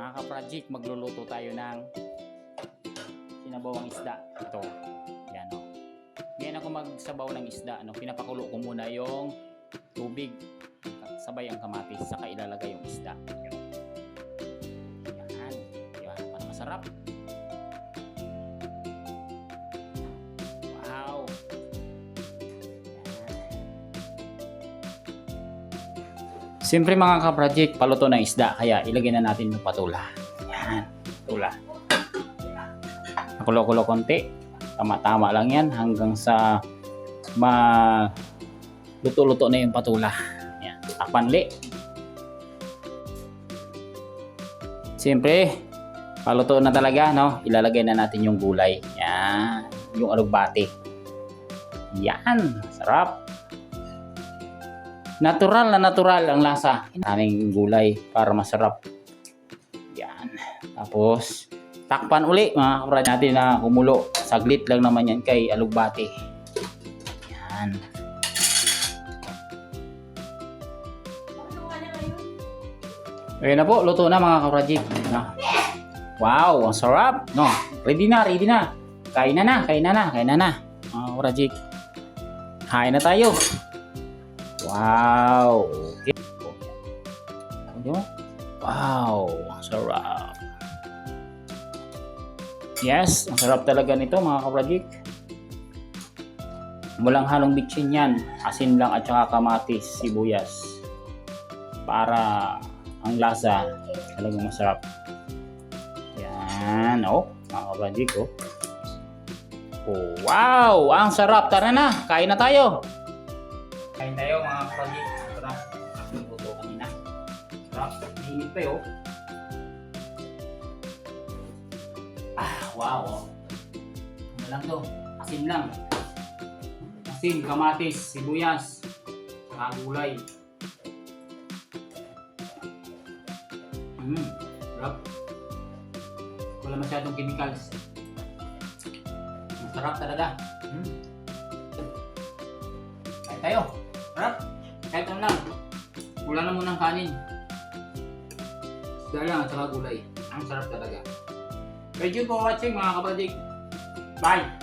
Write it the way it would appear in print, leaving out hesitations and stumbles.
Mga ka-project, magluluto tayo ng sinabawang isda. Ito. Yan o. Ngayon ako magsabaw ng isda. Pinapakulo ko muna yung tubig. Sabay ang kamatis. Saka ilalagay yung isda. Yan. Yan. Para masarap. Wow. Siyempre mga ka-project, paluto ng isda. Kaya ilagay na natin yung patula. Yan. Patula. Nakulo-kulo konti. Tama-tama lang yan hanggang sa luto-luto na yung patula. Yan. Takpanli. Siyempre, paluto na talaga, no? Ilalagay na natin yung gulay. Yan. Yung alugbati. Yan. Sarap. Natural na natural ang lasa. Aming gulay para masarap. Yan. Tapos, takpan uli mga kapatid natin na kumulo. Saglit lang naman yan kay alugbati. Yan. Ayun na po, luto na mga kapatid. No. Wow, ang sarap. No, ready na, ready na. Kain na na, kain na na, kain na na. Mga kapatid. Kain na tayo. Wow. Okay. Wow, ang sarap. Yes, ang sarap talaga nito mga ka-project. Walang halong bitchin yan. Asin lang at saka kamatis, sibuyas. Para ang lasa talagang masarap. Yan, oh, mga ka-project, oh. Oh, wow, ang sarap. Tara na, kain na tayo. Kain tayo mga kapatid. Sarap. Ang luto kanina. Sarap. Mainit pa yun. Wow. Ano lang to? Asin lang. Asin, kamatis, sibuyas, saka gulay. Sarap. Wala masyadong chemicals. Masarap talaga. Kain tayo. Sarap. Kahit ano lang. Wala na munang kanin. Isda lang at saka gulay. Ang sarap talaga. Thank you for watching mga kapatid. Bye!